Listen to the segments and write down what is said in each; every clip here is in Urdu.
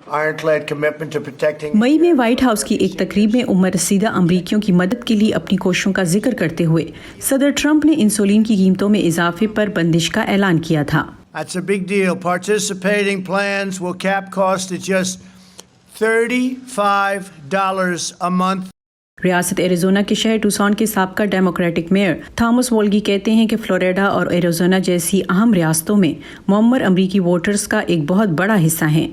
مئی میں وائٹ ہاؤس کی ایک تقریب میں عمر رسیدہ امریکیوں کی مدد کے لیے اپنی کوششوں کا ذکر کرتے ہوئے صدر ٹرمپ نے انسولین کی قیمتوں میں اضافے پر بندش کا اعلان کیا تھا۔ That's a big deal. Participating plans will cap cost at just $35 a month. ریاست ایریزونا کے شہر ٹوسان کے سابقہ ڈیموکریٹک میئر تھامس وولگی کہتے ہیں کہ فلوریڈا اور ایریزونا جیسی اہم ریاستوں میں معمر امریکی ووٹرز کا ایک بہت بڑا حصہ ہیں۔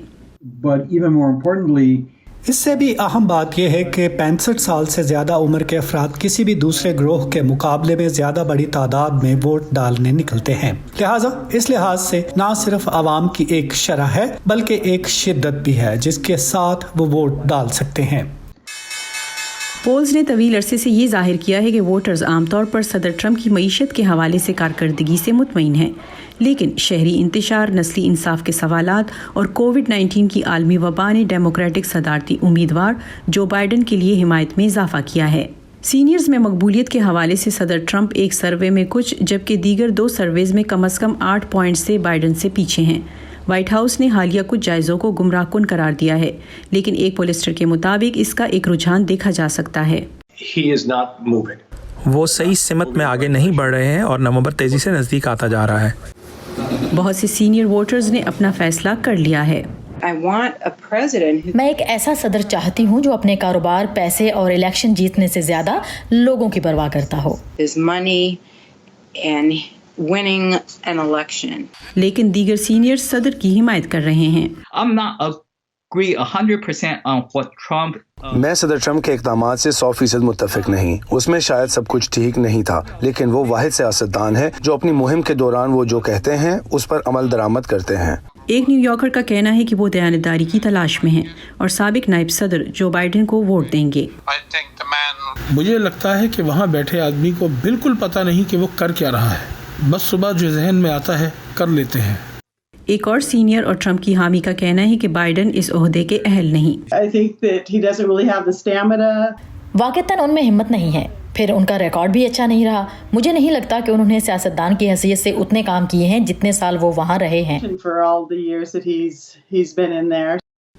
اس سے بھی اہم بات یہ ہے کہ 65 سال سے زیادہ عمر کے افراد کسی بھی دوسرے گروہ کے مقابلے میں زیادہ بڑی تعداد میں ووٹ ڈالنے نکلتے ہیں، لہٰذا اس لحاظ سے نہ صرف عوام کی ایک شرح ہے بلکہ ایک شدت بھی ہے جس کے ساتھ وہ ووٹ ڈال سکتے ہیں۔ پولز نے طویل عرصے سے یہ ظاہر کیا ہے کہ ووٹرز عام طور پر صدر ٹرمپ کی معیشت کے حوالے سے کارکردگی سے مطمئن ہیں، لیکن شہری انتشار، نسلی انصاف کے سوالات اور کووڈ-19 کی عالمی وبا نے ڈیموکریٹک صدارتی امیدوار جو بائیڈن کے لیے حمایت میں اضافہ کیا ہے۔ سینئرز میں مقبولیت کے حوالے سے صدر ٹرمپ ایک سروے میں کچھ جبکہ دیگر 2 سرویز میں کم از کم 8 پوائنٹ سے بائیڈن سے پیچھے ہیں۔ وائٹ ہاؤس نے حالیہ کچھ جائزوں کو گمراہ کن قرار دیا ہے، لیکن ایک پولسٹر کے مطابق اس کا ایک رجحان دیکھا جا سکتا ہے۔ وہ صحیح سمت میں آگے نہیں بڑھ رہے ہیں اور نومبر تیزی سے نزدیک آتا جا رہا ہے۔ بہت سے سینئر ووٹرز نے اپنا فیصلہ کر لیا ہے۔ میں ایک ایسا صدر چاہتی ہوں جو اپنے کاروبار، پیسے اور الیکشن جیتنے سے زیادہ لوگوں کی پرواہ کرتا ہو۔ لیکن دیگر سینئر صدر کی حمایت کر رہے ہیں۔ میں صدر ٹرمپ کے اقدامات سے 100% متفق نہیں، اس میں شاید سب کچھ ٹھیک نہیں تھا، لیکن وہ واحد سیاستدان ہے جو اپنی مہم کے دوران وہ جو کہتے ہیں اس پر عمل درآمد کرتے ہیں۔ ایک نیو یارکر کا کہنا ہے کہ وہ دیانتداری کی تلاش میں ہیں اور سابق نائب صدر جو بائیڈن کو ووٹ دیں گے۔ مجھے لگتا ہے کہ وہاں بیٹھے آدمی کو بالکل پتہ نہیں کہ وہ کر کیا رہا ہے، بس صبح جو ذہن میں آتا ہے کر لیتے ہیں۔ ایک اور سینئر اور ٹرمپ کی حامی کا کہنا ہے کہ بائیڈن اس عہدے کے اہل نہیں۔ واقعتاً ان میں ہمت نہیں ہے، پھر ان کا ریکارڈ بھی اچھا نہیں رہا۔ مجھے نہیں لگتا کہ انہوں نے سیاستدان کی حیثیت سے اتنے کام کیے ہیں جتنے سال وہ وہاں رہے ہیں۔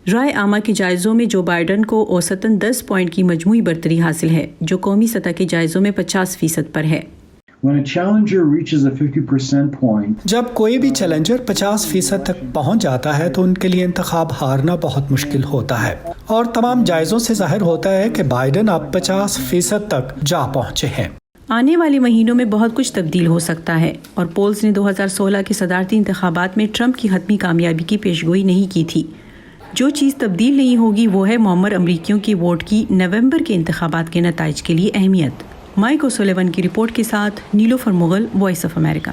رائے عامہ کے جائزوں میں جو بائیڈن کو اوسطاً 10 پوائنٹ کی مجموعی برتری حاصل ہے، جو قومی سطح کے جائزوں میں 50% پر ہے۔ جب کوئی بھی چیلنجر 50% تک پہنچ جاتا ہے تو ان کے لیے انتخاب ہارنا بہت مشکل ہوتا ہے، اور تمام جائزوں سے ظاہر ہوتا ہے کہ بائیڈن اب 50% تک جا پہنچے ہیں۔ آنے والے مہینوں میں بہت کچھ تبدیل ہو سکتا ہے، اور پولز نے 2016 کے صدارتی انتخابات میں ٹرمپ کی حتمی کامیابی کی پیشگوئی نہیں کی تھی۔ جو چیز تبدیل نہیں ہوگی وہ ہے معمر امریکیوں کی ووٹ کی نومبر کے انتخابات کے نتائج کے لیے اہمیت۔ مائک اوسولیون کی رپورٹ کے ساتھ نیلوفر مغل، وائس آف امریکہ۔